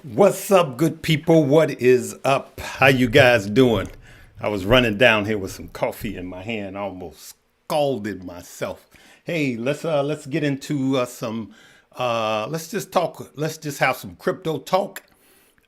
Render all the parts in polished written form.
What's up, good people? What is up? How you guys doing? I was running down here with some coffee in my hand, almost scalded myself. Hey, let's get into some let's just talk. Let's just have some crypto talk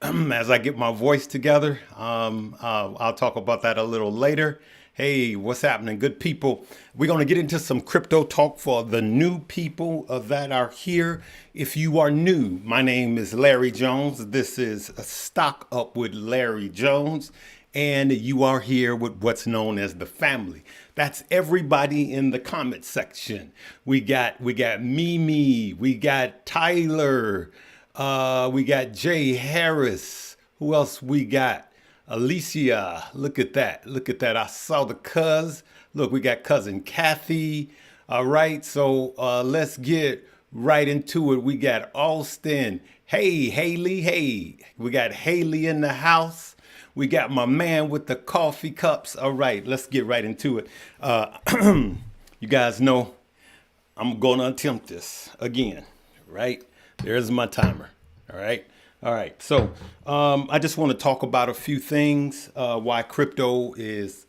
as I get my voice together. I'll talk about that a little later. Hey, what's happening, good people? We're going to get into some crypto talk for the new people that are here. If you are new, my name is Larry Jones. This is Stock Up with Larry Jones. And you are here with what's known as the family. That's everybody in the comment section. We got Mimi, we got Tyler, we got Jay Harris. Who else we got? Alicia, look at that. Look at that. I saw the cuz. Look, we got cousin Kathy. All right, so let's get right into it. We got Austin. Hey, Haley. Hey, we got Haley in the house. We got my man with the coffee cups. All right, let's get right into it. You guys know I'm going to attempt this again, right? There's my timer. All right. All right. So I just want to talk about a few things, why crypto is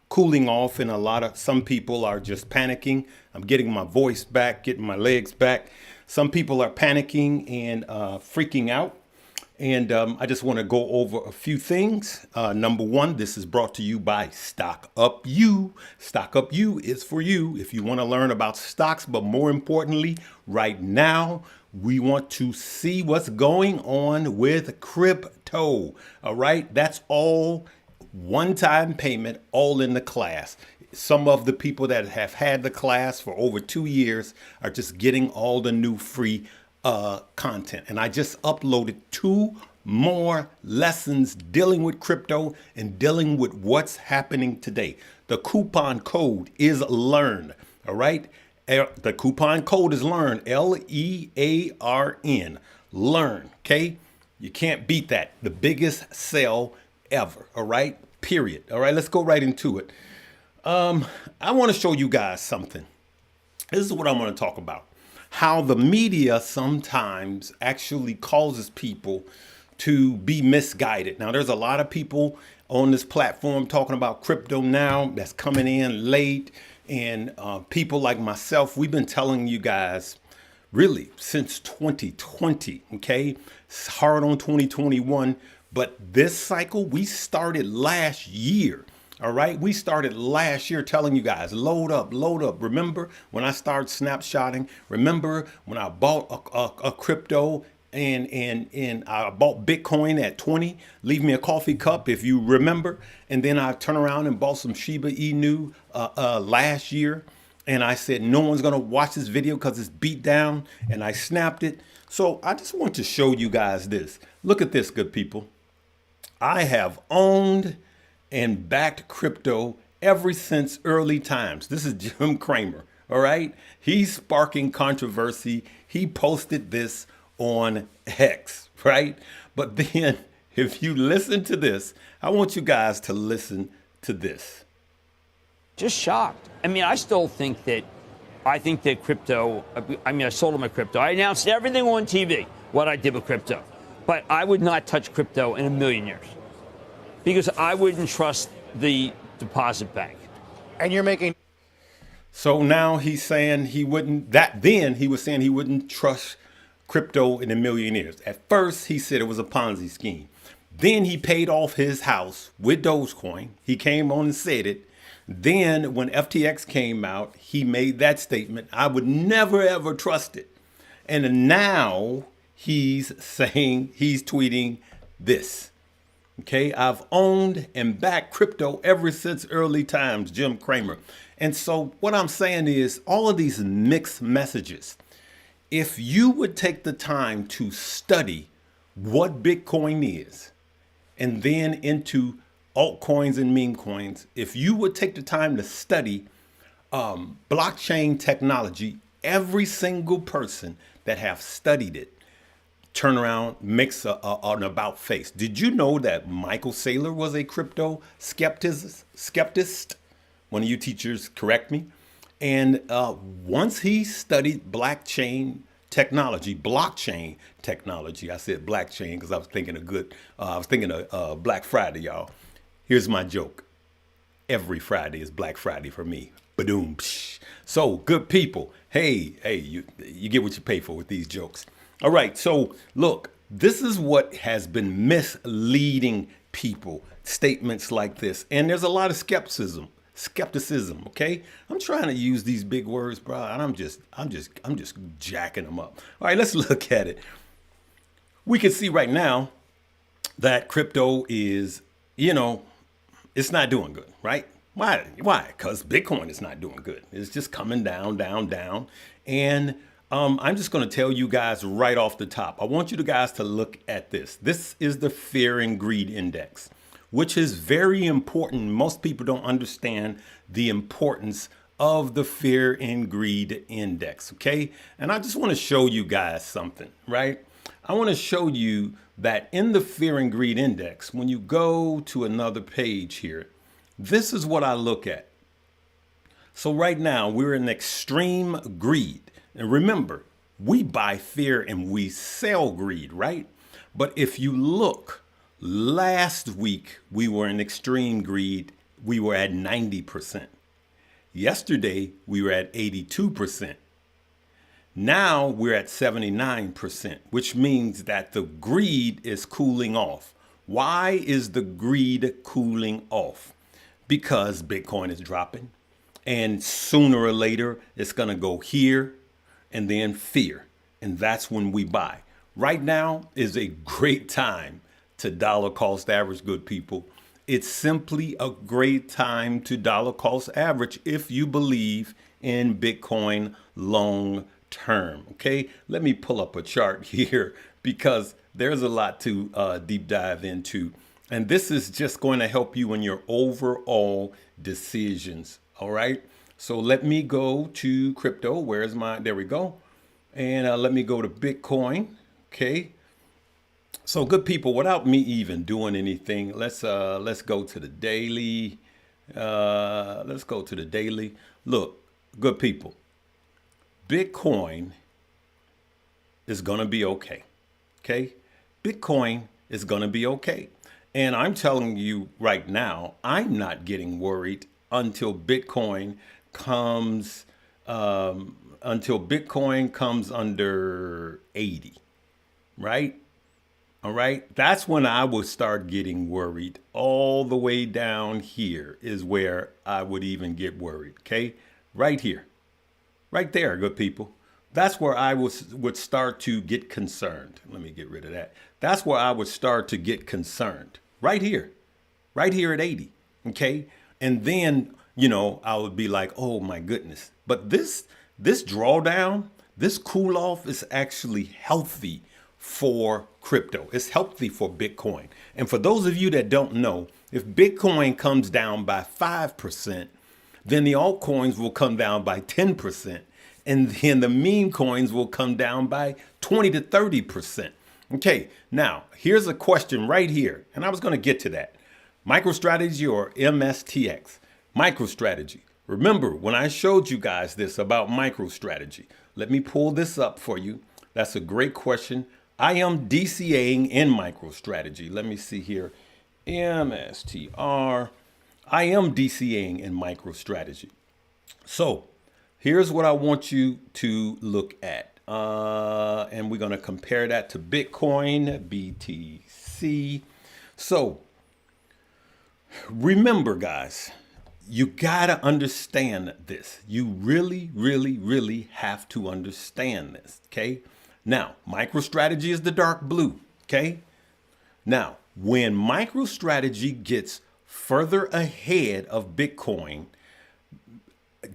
cooling off, and some people are just panicking. I'm getting my voice back, getting my legs back. Some people are panicking and freaking out. And I just want to go over a few things. Number one, this is brought to you by Stock Up You. Stock Up You is for you if you want to learn about stocks, but more importantly, right now, we want to see what's going on with crypto. All right, that's all one-time payment, all in the class. Some of the people that have had the class for over 2 years are just getting all the new free content. And I just uploaded 2 more lessons dealing with crypto and dealing with what's happening today. The coupon code is LEARN. All right. The coupon code is LEARN, LEARN, LEARN. Okay. You can't beat that. The biggest sale ever. All right. Period. All right. Let's go right into it. I want to show you guys something. This is what I'm going to talk about. How the media sometimes actually causes people to be misguided. Now, there's a lot of people on this platform talking about crypto now that's coming in late. And people like myself, we've been telling you guys really since 2020, okay? It's hard on 2021, but this cycle, we started last year. All right, we started last year telling you guys, load up, load up. Remember when I started snapshotting? Remember when I bought a crypto and I bought Bitcoin at 20? Leave me a coffee cup if you remember. And then I turned around and bought some Shiba-inue last year. And I said, no one's going to watch this video because it's beat down. And I snapped it. So I just want to show you guys this. Look at this, good people. I have owned and backed crypto ever since early times. This is Jim Cramer, all right? He's sparking controversy. He posted this on X, right? But then if you listen to this, I want you guys to listen to this. Just shocked. I mean, I think that crypto, I sold all my crypto. I announced everything on TV, what I did with crypto. But I would not touch crypto in a million years, because I wouldn't trust the deposit bank. And you're making. So now he's saying he wouldn't, then he was saying he wouldn't trust crypto in a million years. At first, he said it was a Ponzi scheme. Then he paid off his house with Dogecoin. He came on and said it. Then when FTX came out, he made that statement, I would never, ever trust it. And now he's saying, he's tweeting this. Okay, I've owned and backed crypto ever since early times, Jim Cramer. And so what I'm saying is all of these mixed messages, if you would take the time to study what Bitcoin is, and then into altcoins and meme coins, if you would take the time to study blockchain technology, every single person that have studied it turn around, makes an about face. Did you know that Michael Saylor was a crypto skepticist? One of you teachers correct me. And once he studied blockchain technology, blockchain technology. I said blockchain because I was thinking of Black Friday, y'all. Here's my joke. Every Friday is Black Friday for me. Ba-doom. Psh. So, good people. Hey, you get what you pay for with these jokes. All right. So, look, this is what has been misleading people. Statements like this, and there's a lot of skepticism. Okay, I'm trying to use these big words, bro, and I'm just jacking them up. All right, let's look at it. We can see right now that crypto is, it's not doing good, right? Why? Because Bitcoin is not doing good. It's just coming down, down, down. And I'm just going to tell you guys right off the top. I want you guys to look at this. This is the Fear and Greed Index, which is very important. Most people don't understand the importance of the Fear and Greed Index, okay? And I just want to show you guys something, right? I want to show you that in the Fear and Greed Index, when you go to another page here, this is what I look at. So right now, we're in extreme greed. And remember, we buy fear and we sell greed, right? But if you look, last week, we were in extreme greed. We were at 90%. Yesterday, we were at 82%. Now we're at 79%, which means that the greed is cooling off. Why is the greed cooling off? Because Bitcoin is dropping. And sooner or later, it's going to go here and then fear. And that's when we buy. Right now is a great time to dollar cost average, good people. It's simply a great time to dollar cost average if you believe in Bitcoin long term. Okay, let me pull up a chart here because there's a lot to deep dive into. And this is just going to help you in your overall decisions. All right. So let me go to crypto. Where's there we go. And let me go to Bitcoin. Okay. So good people, without me even doing anything, let's go to the daily. Let's go to the daily. Look, good people, Bitcoin is going to be okay. Okay. Bitcoin is going to be okay. And I'm telling you right now, I'm not getting worried until Bitcoin comes under 80, right? All right. That's when I would start getting worried. All the way down here is where I would even get worried. Okay. Right here, right there, good people. That's where I would start to get concerned. Let me get rid of that. That's where I would start to get concerned. Right here at 80. Okay. And then, I would be like, oh my goodness. But this drawdown, this cool off is actually healthy for crypto. It's healthy for Bitcoin. And for those of you that don't know, if Bitcoin comes down by 5%, then the altcoins will come down by 10%. And then the meme coins will come down by 20 to 30%. Okay, now here's a question right here. And I was going to get to that. MicroStrategy or MSTX? MicroStrategy. Remember when I showed you guys this about MicroStrategy? Let me pull this up for you. That's a great question. I am DCAing in MicroStrategy. Let me see here. MSTR. I am DCAing in MicroStrategy. So here's what I want you to look at. And we're going to compare that to Bitcoin, BTC. So remember, guys, you got to understand this. You really, really, really have to understand this. Okay. Now, MicroStrategy is the dark blue. Okay. Now, when MicroStrategy gets further ahead of Bitcoin,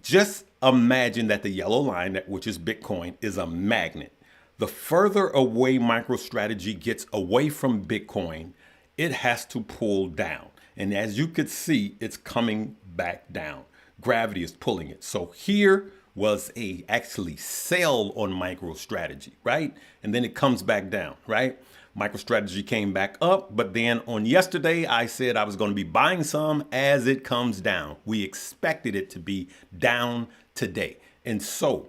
just imagine that the yellow line, which is Bitcoin, is a magnet. The further away MicroStrategy gets away from Bitcoin, it has to pull down. And as you could see, it's coming back down. Gravity is pulling it. So here was actually sell on MicroStrategy, right? And then it comes back down, right? MicroStrategy came back up, but then on yesterday, I said I was going to be buying some as it comes down. We expected it to be down today. And so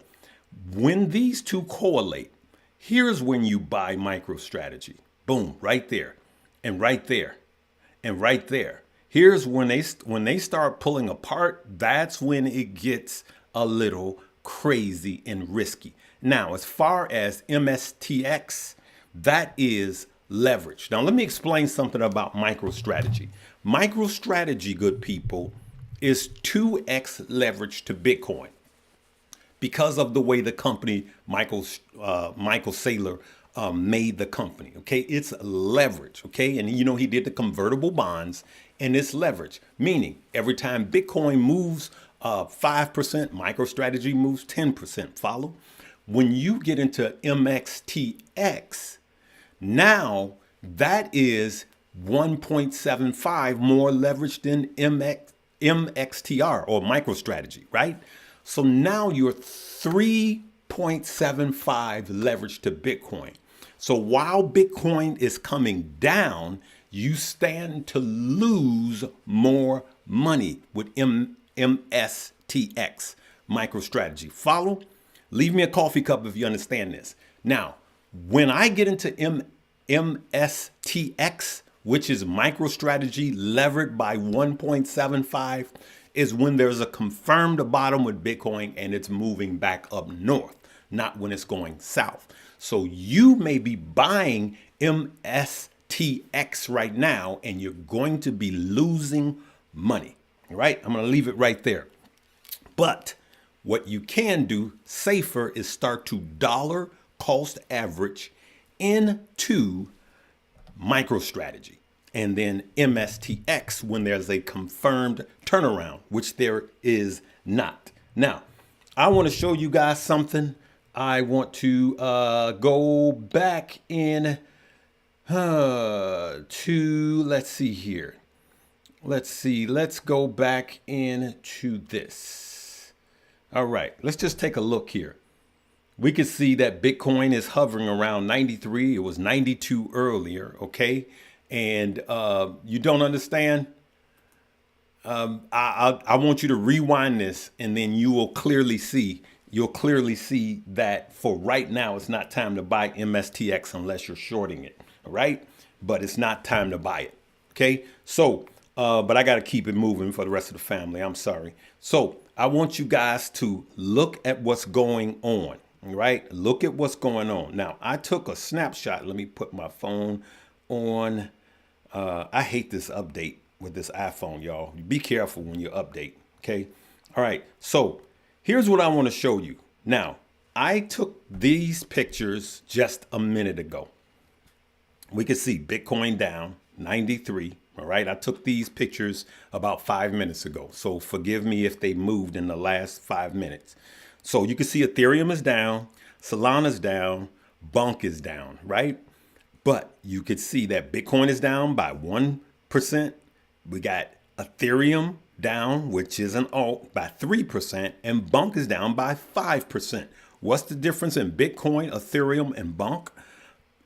when these two correlate, Here's when you buy MicroStrategy. Boom, right there, and right there, and right there. Here's when they start pulling apart. That's when it gets a little crazy and risky. Now, as far as MSTX, that is leverage. Now, let me explain something about MicroStrategy. MicroStrategy, good people, is 2x leverage to Bitcoin because of the way the company Michael Saylor made the company. Okay, it's leverage. Okay, and he did the convertible bonds, and it's leverage, meaning every time Bitcoin moves 5%, MicroStrategy moves 10%. Follow? When you get into MXTX, now that is 1.75 more leverage than MXTR or MicroStrategy, right? So now you're 3.75 leverage to Bitcoin. So while Bitcoin is coming down, you stand to lose more money with MSTX MicroStrategy. Follow? Leave me a coffee cup if you understand this. Now, when I get into MSTX, which is MicroStrategy levered by 1.75, is when there's a confirmed bottom with Bitcoin and it's moving back up north, not when it's going south. So you may be buying MSTX right now and you're going to be losing money. All right, I'm going to leave it right there. But what you can do safer is start to dollar cost average into MicroStrategy and then MSTX when there's a confirmed turnaround, which there is not. Now, I want to show you guys something. I want to go back in let's see here. Let's go back into this. All right, let's just take a look here. We can see that Bitcoin is hovering around 93. It was 92 earlier, okay? And you don't understand? I want you to rewind this, and then you will clearly see. You'll clearly see that for right now, it's not time to buy MSTX unless you're shorting it, all right? But it's not time to buy it, okay? So, but I got to keep it moving for the rest of the family. I'm sorry. So I want you guys to look at what's going on, all right? Look at what's going on. Now, I took a snapshot. Let me put my phone on. I hate this update with this iPhone, y'all. Be careful when you update, okay? All right, so here's what I want to show you. Now, I took these pictures just a minute ago. We can see Bitcoin down 93, all right? I took these pictures about 5 minutes ago, so forgive me if they moved in the last 5 minutes. So you can see Ethereum is down, Solana's down, Bunk is down, right? But you could see that Bitcoin is down by 1%. We got Ethereum down, which is an alt, by 3%, and Bunk is down by 5%. What's the difference in Bitcoin, Ethereum, and Bunk?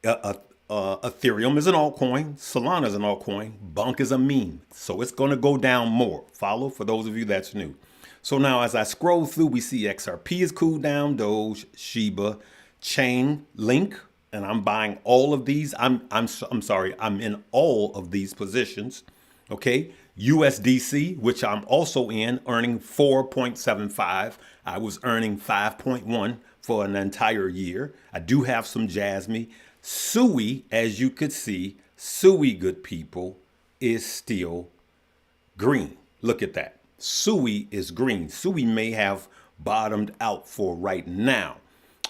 Ethereum is an altcoin, Solana is an altcoin, Bunk is a meme. So it's going to go down more. Follow for those of you that's new. So now as I scroll through, we see XRP is cooled down, Doge, Shiba, Chain, Link, and I'm buying all of these. I'm sorry, I'm in all of these positions. Okay, USDC, which I'm also in, earning 4.75. I was earning 5.1 for an entire year. I do have some Jasmy. Sui, as you could see, Sui, good people, is still green. Look at that. Sui is green. Sui may have bottomed out for right now.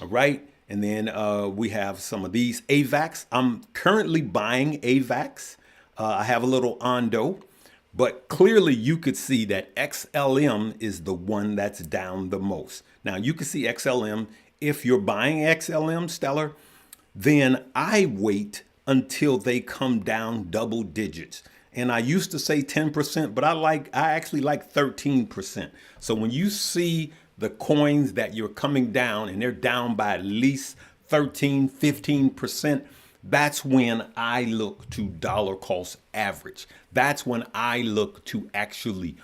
All right. And then we have some of these AVAX. I'm currently buying AVAX. I have a little Ondo, but clearly you could see that XLM is the one that's down the most. Now you can see XLM. If you're buying XLM, Stellar, then I wait until they come down double digits. And I used to say 10%, but I actually like 13%. So when you see the coins that you're coming down and they're down by at least 13, 15%, that's when I look to dollar cost average. That's when I look to actually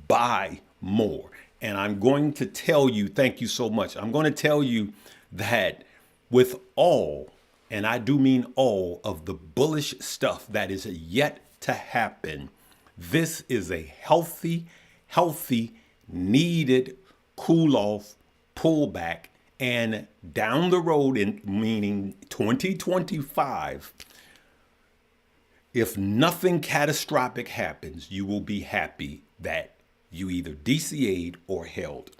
buy more. And I'm going to tell you, thank you so much. I'm going to tell you that with all, and I do mean all, of the bullish stuff that is yet to happen, this is a healthy, needed cool off, pullback, and down the road, in meaning 2025, if nothing catastrophic happens, you will be happy that you either DCA'd or held.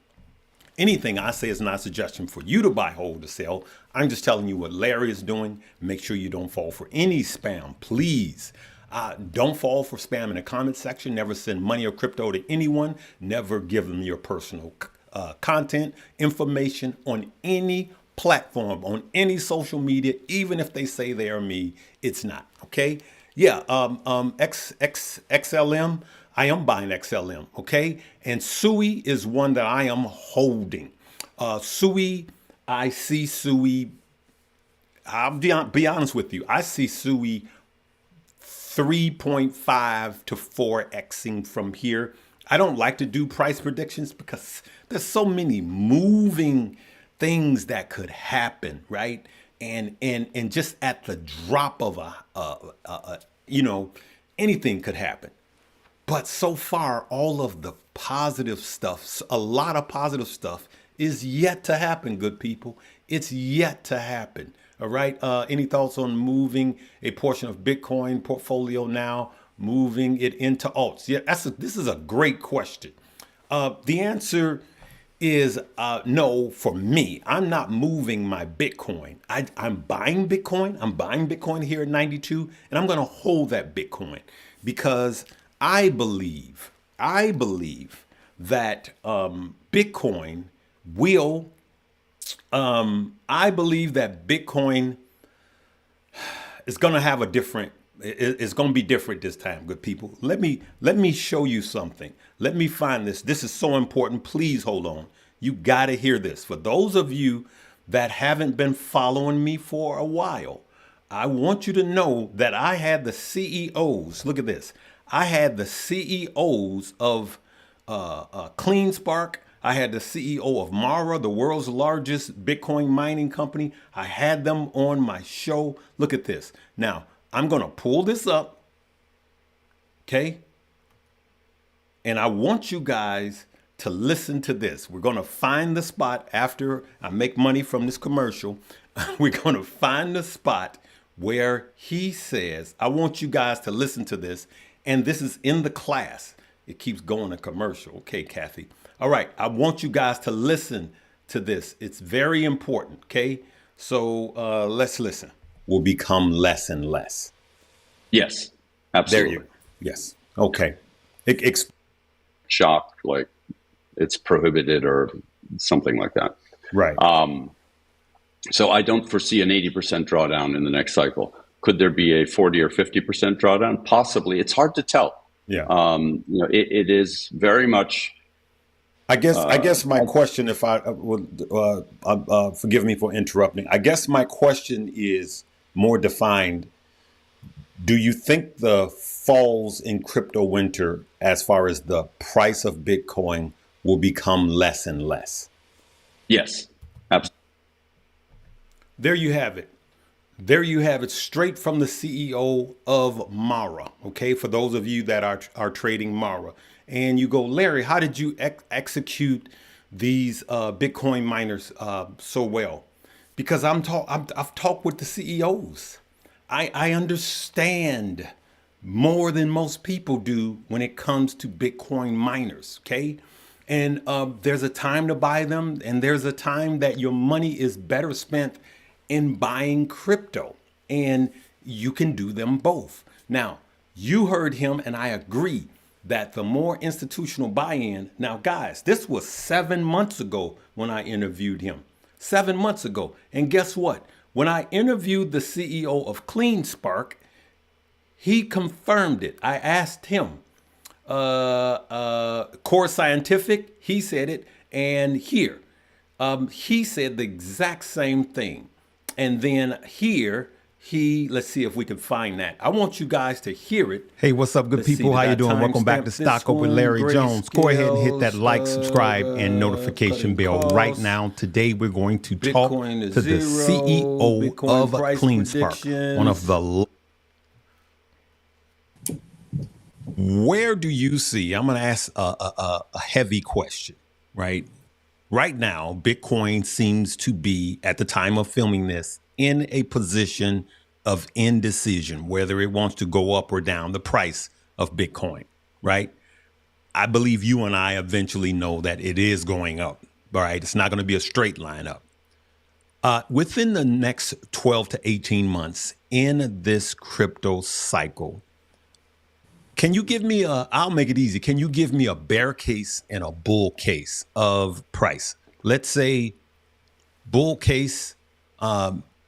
Anything I say is not a suggestion for you to buy, hold, or sell. I'm just telling you what Larry is doing. Make sure you don't fall for any spam, please. Don't fall for spam in the comment section. Never send money or crypto to anyone. Never give them your personal content, information on any platform, on any social media, even if they say they are me. It's not, okay? Yeah, XLM, I am buying XLM, okay? And SUI is one that I am holding. SUI, I see SUI, I'll be honest with you, I see SUI 3.5 to 4xing from here. I don't like to do price predictions because there's so many moving things that could happen, right? And just at the drop of anything could happen. But so far, all of the positive stuff, a lot of positive stuff is yet to happen, good people. It's yet to happen. All right. Any thoughts on moving a portion of Bitcoin portfolio now, moving it into alts? Yeah, this is a great question. The answer is no for me. I'm not moving my Bitcoin. I'm buying Bitcoin. I'm buying Bitcoin here at 92, and I'm going to hold that Bitcoin because I believe that Bitcoin will. I believe that Bitcoin is going to have a different. It's going to be different this time, good people. Let me show you something. Let me find this. This is so important. Please hold on. You got to hear this. For those of you that haven't been following me for a while, I want you to know that I had the CEOs. Look at this. I had the CEOs of CleanSpark. I had the CEO of Mara, the world's largest Bitcoin mining company. I had them on my show. Look at this. Now, I'm going to pull this up, okay? And I want you guys to listen to this. We're going to find the spot after I make money from this commercial. We're going to find the spot where he says, I want you guys to listen to this. And this is in the class. It keeps going to commercial. Okay, Kathy. All right. I want you guys to listen to this. It's very important. Okay. So let's listen. Will become less and less. Yes, absolutely. There you go. Yes. Okay. Shocked, like it's prohibited or something like that. Right. So I don't foresee an 80% drawdown in the next cycle. Could there be a 40 or 50% drawdown? Possibly. It's hard to tell. Yeah. It is very much. I guess my question, if I would forgive me for interrupting. I guess my question is more defined. Do you think the falls in crypto winter, as far as the price of Bitcoin, will become less and less? Yes, absolutely. There you have it. There you have it, straight from the CEO of Mara. Okay, for those of you that are trading Mara, and you go, Larry, how did you execute these Bitcoin miners so well? Because I've talked with the CEOs. I understand more than most people do when it comes to Bitcoin miners. Okay, and there's a time to buy them, and there's a time that your money is better spent in buying crypto, and you can do them both. Now, you heard him, and I agree that the more institutional buy-in. Now, guys, this was 7 months ago when I interviewed him. 7 months ago. And guess what? When I interviewed the CEO of CleanSpark, he confirmed it. I asked him, Core Scientific, he said it, and here, he said the exact same thing. And then here, Let's see if we can find that. I want you guys to hear it. Hey, what's up, good Let's see, people? did How I you doing? Welcome back to timestamp this Stock Up with one? Larry Jones. Go ahead and hit that Grayscales, like, subscribe, and notification cutting bell right costs. now. Today, we're going to talk Bitcoin to is the zero. CEO Bitcoin of price CleanSpark, one of the... Where do you see, I'm going to ask a heavy question, right? Right now, Bitcoin seems to be, at the time of filming this, in a position of indecision, whether it wants to go up or down, the price of Bitcoin, right? I believe you and I eventually know that it is going up, all right? It's not going to be a straight line up. Within the next 12 to 18 months in this crypto cycle, can you give me I'll make it easy. Can you give me a bear case and a bull case of price? Let's say bull case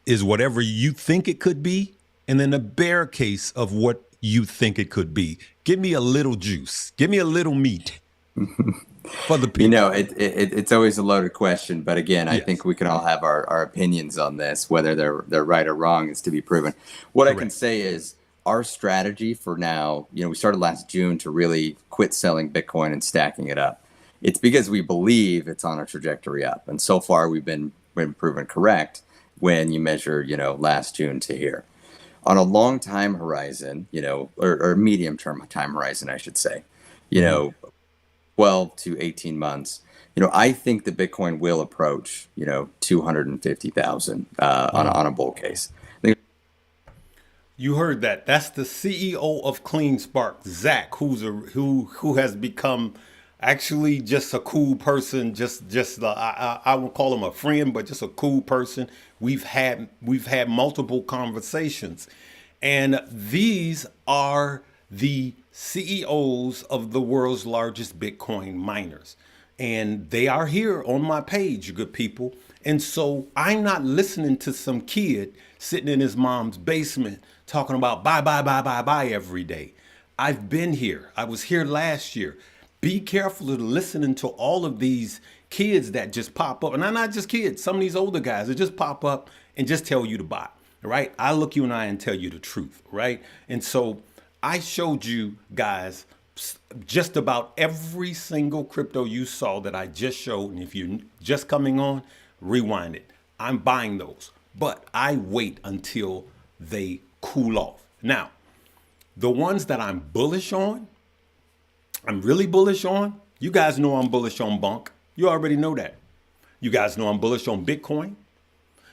is whatever you think it could be, and then a bear case of what you think it could be. Give me a little juice. Give me a little meat for the people. You know, it's always a loaded question, but again, I Yes. think we can all have our opinions on this. Whether they're right or wrong is to be proven. What I can Correct. say is our strategy for now, you know, we started last June to really quit selling Bitcoin and stacking it up. It's because we believe it's on a trajectory up. And so far we've been proven correct when you measure, you know, last June to here. On a long time horizon, you know, or medium term time horizon, I should say, you know, 12 to 18 months, you know, I think the Bitcoin will approach, you know, 250,000 on a bull case. You heard that. That's the CEO of CleanSpark, Zach, who has become actually just a cool person. I would call him a friend, but just a cool person. We've had multiple conversations, and these are the CEOs of the world's largest Bitcoin miners, and they are here on my page, good people. And so I'm not listening to some kid sitting in his mom's basement talking about buy every day. I've been here. I was here last year. Be careful of listening to all of these kids that just pop up. And I'm not just kids, some of these older guys that just pop up and just tell you to buy, right? I look you in the eye and tell you the truth, right? And so I showed you guys just about every single crypto you saw that I just showed. And if you're just coming on, rewind it. I'm buying those, but I wait until they cool off. Now, the ones that I'm bullish on, I'm really bullish on, you guys know I'm bullish on Bunk. You already know that. You guys know I'm bullish on Bitcoin.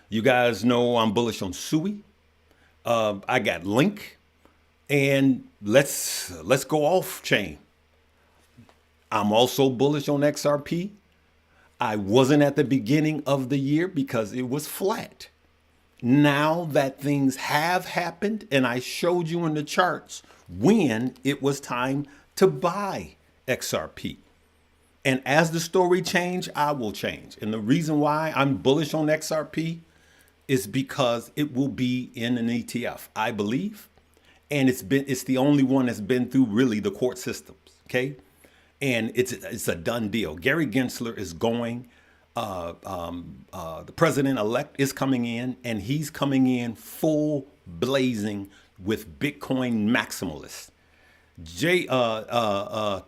You guys know I'm bullish on Sui. I got Link. And let's go off chain. I'm also bullish on XRP. I wasn't at the beginning of the year because it was flat. Now that things have happened, and I showed you in the charts when it was time to buy XRP. And as the story change, I will change. And the reason why I'm bullish on XRP is because it will be in an ETF, I believe. And it's the only one that's been through really the court systems, okay? And it's a done deal. Gary Gensler is going. The president-elect is coming in, and he's coming in full blazing with Bitcoin maximalists.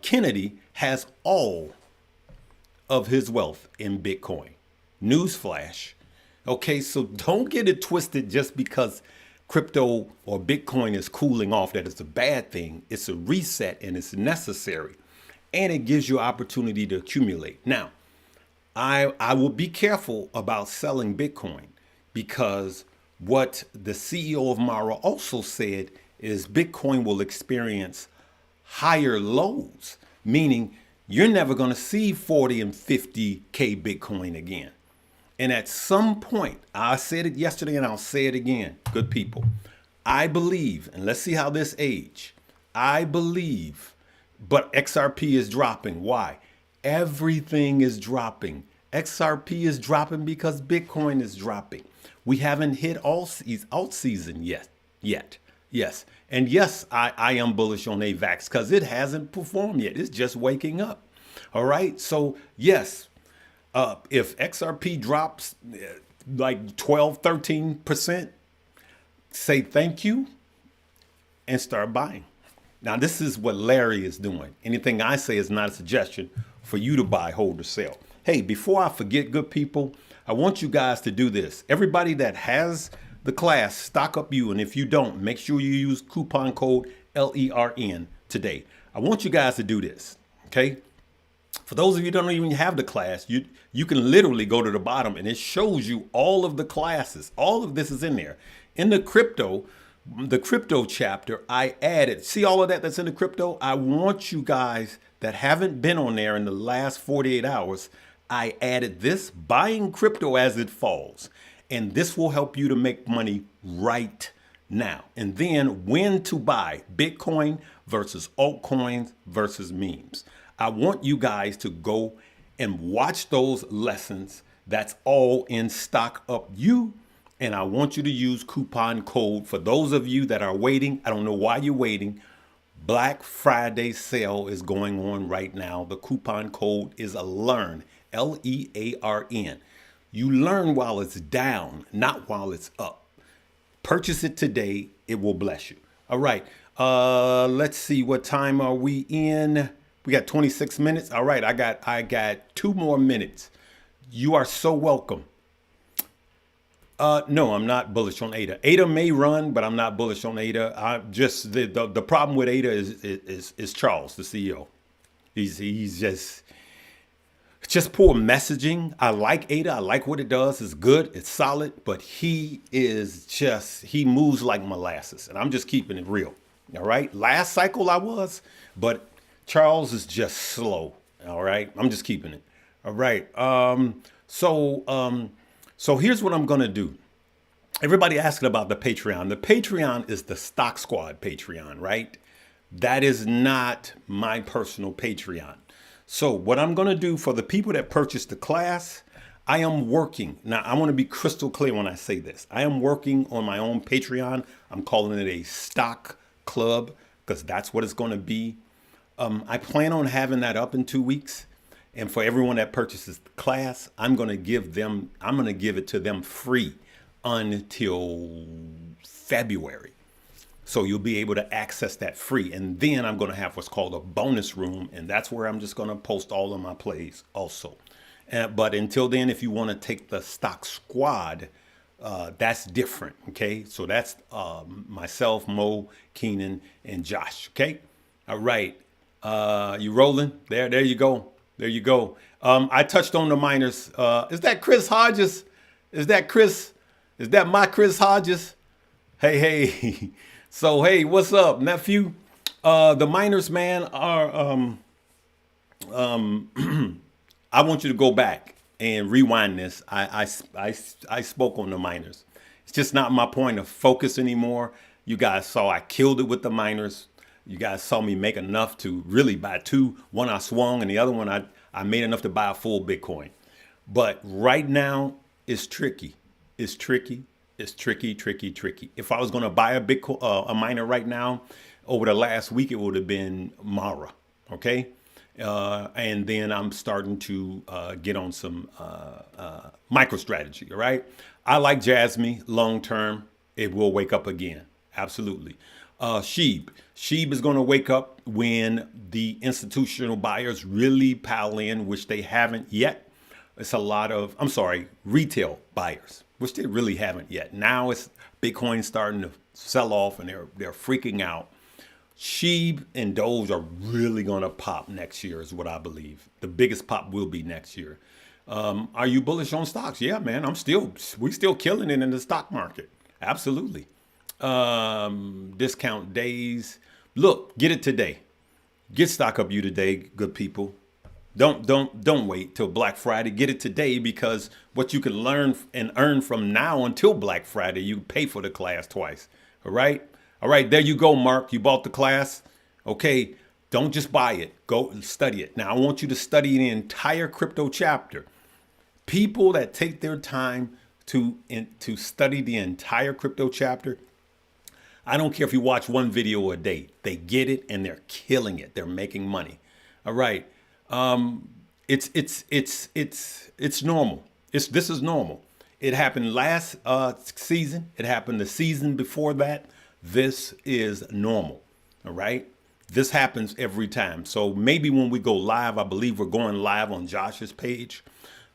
Kennedy has all of his wealth in Bitcoin. Newsflash. Okay, so don't get it twisted just because crypto or Bitcoin is cooling off that it's a bad thing. It's a reset and it's necessary. And it gives you opportunity to accumulate. Now, I will be careful about selling Bitcoin because what the CEO of Mara also said is Bitcoin will experience higher lows, meaning you're never going to see 40 and 50K Bitcoin again. And at some point, I said it yesterday and I'll say it again, good people. I believe, and let's see how this age, I believe, but XRP is dropping. Why? Everything is dropping. XRP is dropping because Bitcoin is dropping. We haven't hit alt season yet. Yes. And yes, I am bullish on AVAX because it hasn't performed yet. It's just waking up. All right. So yes, if XRP drops like 12, 13%, say thank you and start buying. Now, this is what Larry is doing. Anything I say is not a suggestion for you to buy, hold, or sell. Hey, before I forget, good people, I want you guys to do this. Everybody that has the class, stock up you. And if you don't, make sure you use coupon code LERN today. I want you guys to do this, okay? For those of you who don't even have the class, you can literally go to the bottom and it shows you all of the classes. All of this is in there. In the crypto chapter, I added, see all of that that's in the crypto? I want you guys that haven't been on there in the last 48 hours, I added this, buying crypto as it falls. And this will help you to make money right now. And then when to buy Bitcoin versus altcoins versus memes. I want you guys to go and watch those lessons. That's all in Stock Up You. And I want you to use coupon code for those of you that are waiting. I don't know why you're waiting. Black Friday sale is going on right now. The coupon code is LEARN, LEARN. You learn while it's down, not while it's up. Purchase it today. It will bless you. All right. Let's see. What time are we in? We got 26 minutes. All right. I got 2 more minutes. You are so welcome. No, I'm not bullish on ADA. ADA may run, but I'm not bullish on ADA. I just the problem with ADA is Charles, the CEO. He's just poor messaging. I like ADA. I like what it does. It's good. It's solid. But he moves like molasses. And I'm just keeping it real. All right. Last cycle I was, but Charles is just slow. All right. I'm just keeping it. All right. So here's what I'm going to do. Everybody asking about the Patreon. The Patreon is the Stock Squad Patreon, right? That is not my personal Patreon. So what I'm going to do for the people that purchase the class, I am working. Now, I want to be crystal clear when I say this. I am working on my own Patreon. I'm calling it a stock club because that's what it's going to be. I plan on having that up in 2 weeks. And for everyone that purchases the class, I'm going to give it to them free until February. So you'll be able to access that free. And then I'm going to have what's called a bonus room. And that's where I'm just going to post all of my plays also. But until then, if you want to take the Stock Squad, that's different. Okay. So that's myself, Mo, Keenan, and Josh. Okay. All right. You rolling? There you go. There you go. I touched on the miners. Is that Chris Hodges? Is that my Chris Hodges? Hey. So, hey, what's up, nephew? The miners, man, are, I want you to go back and rewind this. I spoke on the miners. It's just not my point of focus anymore. You guys saw I killed it with the miners. You guys saw me make enough to really buy 2. One I swung and the other one I made enough to buy a full Bitcoin. But right now it's tricky. It's tricky. It's tricky. If I was going to buy a Bitcoin, a miner right now, over the last week, it would have been Mara. Okay. And then I'm starting to get on some MicroStrategy. All right. I like Jasmine long term. It will wake up again. Absolutely. Sheeb is going to wake up when the institutional buyers really pile in, which they haven't yet. It's a lot of, retail buyers, which they really haven't yet. Now it's Bitcoin starting to sell off and they're freaking out. Sheeb and Doge are really going to pop next year is what I believe. The biggest pop will be next year. Are you bullish on stocks? Yeah, man, we still killing it in the stock market. Absolutely. Discount days. Look, get it today. Get Stock Up You today, good people. Don't wait till Black Friday. Get it today because what you can learn and earn from now until Black Friday, you pay for the class twice. All right. There you go, Mark. You bought the class. Okay. Don't just buy it. Go study it. Now I want you to study the entire crypto chapter. People that take their time to study the entire crypto chapter, I don't care if you watch one video a day. They get it and they're killing it. They're making money. All right. It's normal. This is normal. It happened last season. It happened the season before that. This is normal. All right. This happens every time. So maybe when we go live, I believe we're going live on Josh's page.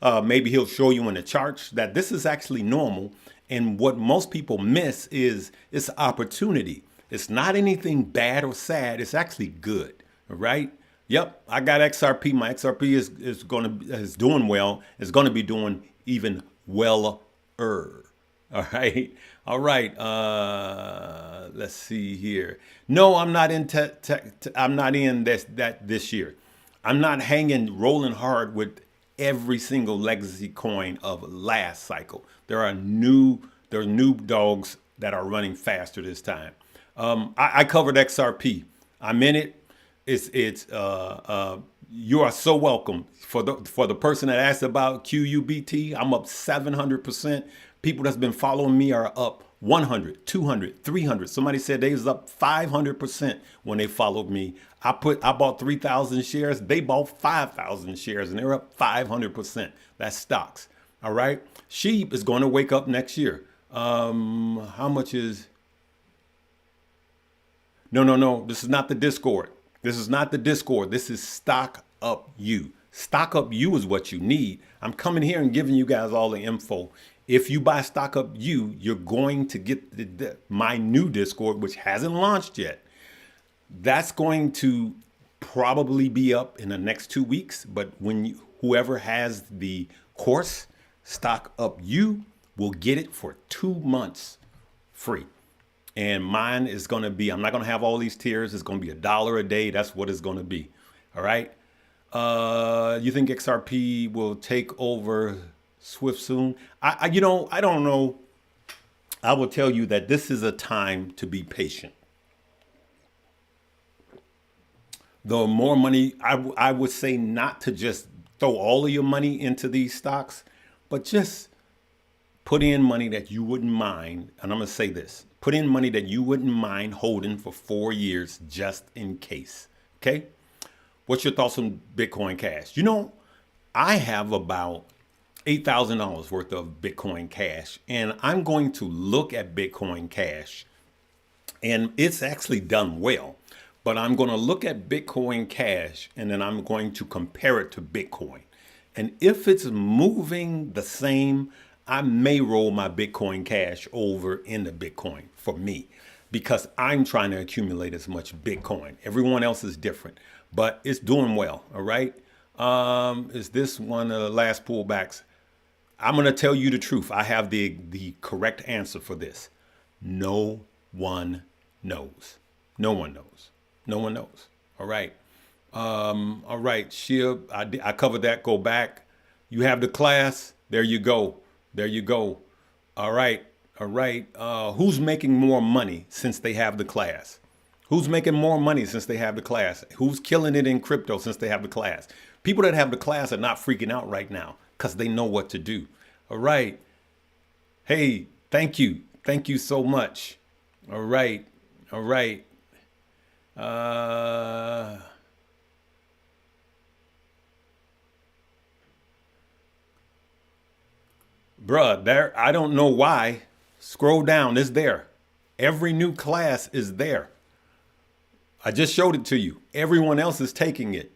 Maybe he'll show you in the charts that this is actually normal. And what most people miss is it's opportunity. It's not anything bad or sad. It's actually good. All right. Yep. I got XRP. My XRP is doing well. It's going to be doing even weller. All right. All right. Let's see here. No, I'm not in I'm not in this year. I'm not rolling hard with every single legacy coin of last cycle. There are new dogs that are running faster this time. I covered XRP. I'm in it. You are so welcome. For the person that asked about QUBT, I'm up 700%. People that's been following me are up 100, 200, 300. Somebody said they was up 500% when they followed me. I bought 3,000 shares. They bought 5,000 shares and they're up 500%. That's stocks. All right. Sheep is going to wake up next year. How much is? No. This is not the Discord. This is not the Discord. This is Stock Up You. Stock Up You is what you need. I'm coming here and giving you guys all the info. If you buy Stock Up You, you're going to get my new Discord, which hasn't launched yet. That's going to probably be up in the next 2 weeks. But whoever has the course, Stock Up You, will get it for 2 months free. And mine is going to be, I'm not going to have all these tiers. It's going to be $1 a day. That's what it's going to be. All right. You think XRP will take over Swift soon? I don't know. I will tell you that this is a time to be patient. The more money, I would say not to just throw all of your money into these stocks, but just put in money that you wouldn't mind. And I'm going to say this. Put in money that you wouldn't mind holding for 4 years just in case. Okay? What's your thoughts on Bitcoin Cash? I have about $8,000 worth of Bitcoin Cash, and I'm going to look at Bitcoin Cash, and it's actually done well. But I'm going to look at Bitcoin Cash, and then I'm going to compare it to Bitcoin. And if it's moving the same, I may roll my Bitcoin Cash over into Bitcoin for me, because I'm trying to accumulate as much Bitcoin. Everyone else is different, but it's doing well. All right. Is this one of the last pullbacks? I'm going to tell you the truth. I have the correct answer for this. No one knows. No one knows. No one knows. All right. All right. Shib, I covered that. Go back. You have the class. There you go. There you go. All right. All right. Who's making more money since they have the class? Who's making more money since they have the class? Who's killing it in crypto since they have the class? People that have the class are not freaking out right now because they know what to do. All right. Hey, thank you. Thank you so much. All right. All right. Bruh, there, I don't know why. Scroll down, it's there. Every new class is there. I just showed it to you. Everyone else is taking it.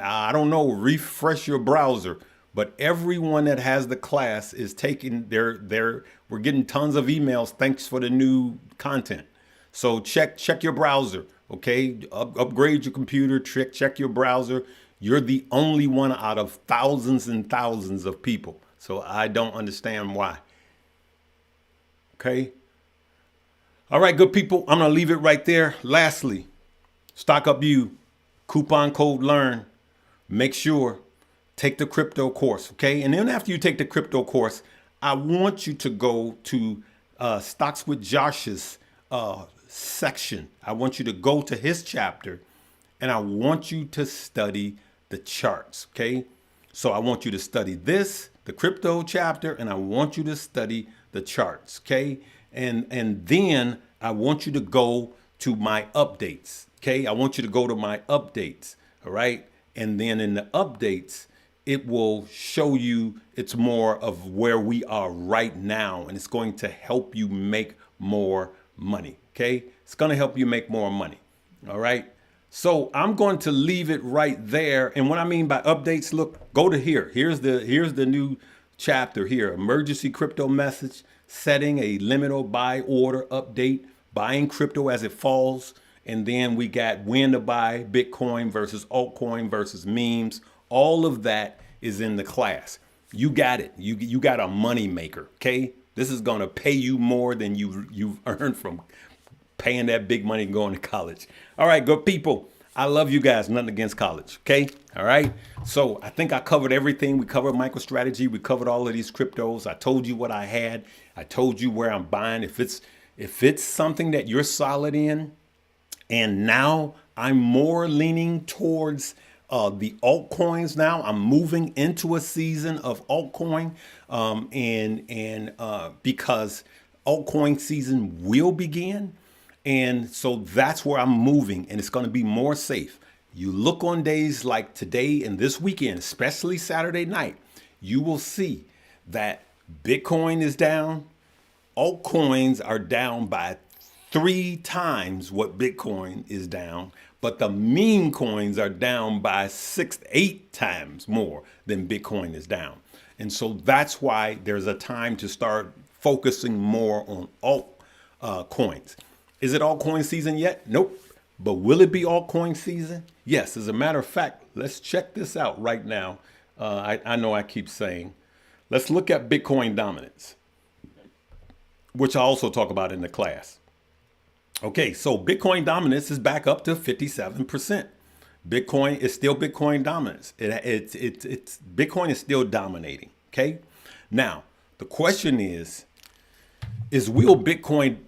I don't know, refresh your browser, but everyone that has the class is taking we're getting tons of emails. Thanks for the new content. So check your browser. Okay. Upgrade your computer, check your browser. You're the only one out of thousands and thousands of people. So I don't understand why. Okay. All right, good people. I'm going to leave it right there. Lastly, Stock Up You, coupon code LEARN. Make sure, take the crypto course. Okay. And then after you take the crypto course, I want you to go to Stocks with Josh's section. I want you to go to his chapter and I want you to study the charts. Okay. So I want you to study the crypto chapter, and I want you to study the charts. Okay. And then I want you to go to my updates. Okay. I want you to go to my updates. All right. And then in the updates, it will show you it's more of where we are right now, and it's going to help you make more money. Okay, it's going to help you make more money. All right, so I'm going to leave it right there. And what I mean by updates, look, go to here. Here's the new chapter here. Emergency crypto message, setting a limit or buy order update, buying crypto as it falls. And then we got when to buy Bitcoin versus altcoin versus memes. All of that is in the class. You got it. You got a money maker. Okay, this is going to pay you more than you've earned from paying that big money and going to college. All right, good people. I love you guys. Nothing against college. Okay. All right. So I think I covered everything. We covered MicroStrategy. We covered all of these cryptos. I told you what I had. I told you where I'm buying. If it's something that you're solid in, and now I'm more leaning towards the altcoins now. I'm moving into a season of altcoin, because altcoin season will begin. And so that's where I'm moving, and it's going to be more safe. You look on days like today and this weekend, especially Saturday night, you will see that Bitcoin is down. Altcoins are down by 3 times what Bitcoin is down, but the meme coins are down by 6 to 8 times more than Bitcoin is down. And so that's why there's a time to start focusing more on alt coins. Is it altcoin season yet? Nope. But will it be altcoin season? Yes. As a matter of fact, let's check this out right now. I know I keep saying, let's look at Bitcoin dominance, which I also talk about in the class. Okay, so Bitcoin dominance is back up to 57%. Bitcoin is still Bitcoin dominance. It's Bitcoin is still dominating. Okay, now the question is will Bitcoin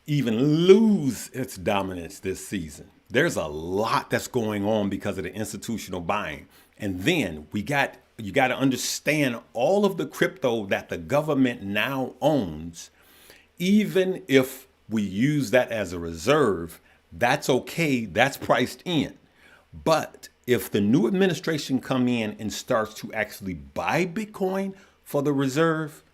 even lose its dominance this season? There's a lot that's going on because of the institutional buying. And then you got to understand all of the crypto that the government now owns. Even if we use that as a reserve, that's okay. That's priced in. But if the new administration come in and starts to actually buy Bitcoin for the reserve,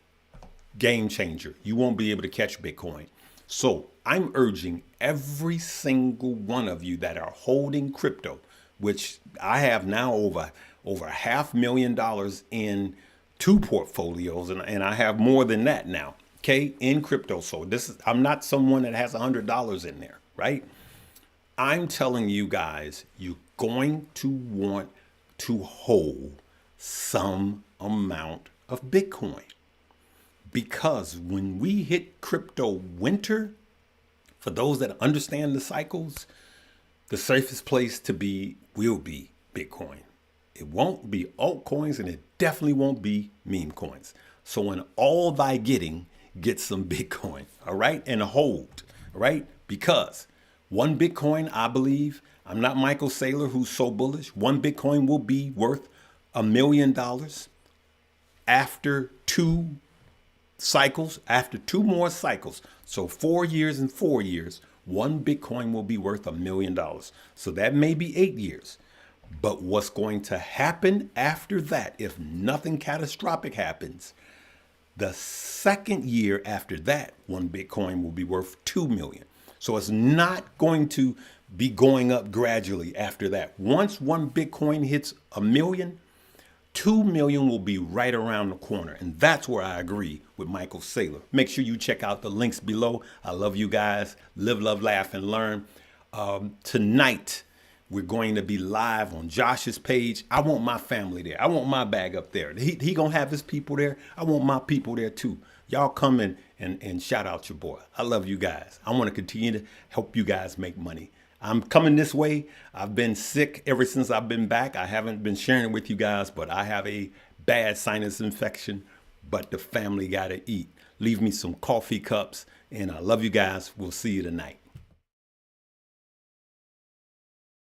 game changer. You won't be able to catch Bitcoin. So I'm urging every single one of you that are holding crypto, which I have now over $500,000 in 2 portfolios, and I have more than that now. Okay, in crypto. So I'm not someone that has $100 in there, right? I'm telling you guys, you're going to want to hold some amount of Bitcoin, because when we hit crypto winter, for those that understand the cycles, the safest place to be will be Bitcoin. It won't be altcoins, and it definitely won't be meme coins. So in all thy getting, get some Bitcoin, all right? And hold, all right? Because 1 Bitcoin, I believe, I'm not Michael Saylor, who's so bullish, 1 Bitcoin will be worth $1 million after 2 cycles, after 2 more cycles. So 4 years and 4 years, 1 Bitcoin will be worth $1 million. So that may be 8 years. But what's going to happen after that, if nothing catastrophic happens, the second year after that, 1 Bitcoin will be worth 2 million. So it's not going to be going up gradually after that. Once 1 Bitcoin hits $1 million, 2 million will be right around the corner. And that's where I agree with Michael Saylor. Make sure you check out the links below. I love you guys. Live, love, laugh, and learn. Tonight, we're going to be live on Josh's page. I want my family there. I want my bag up there. He gonna have his people there. I want my people there too. Y'all come in and shout out your boy. I love you guys. I want to continue to help you guys make money. I'm coming this way. I've been sick ever since I've been back. I haven't been sharing it with you guys, but I have a bad sinus infection, but the family gotta eat. Leave me some coffee cups, and I love you guys. We'll see you tonight.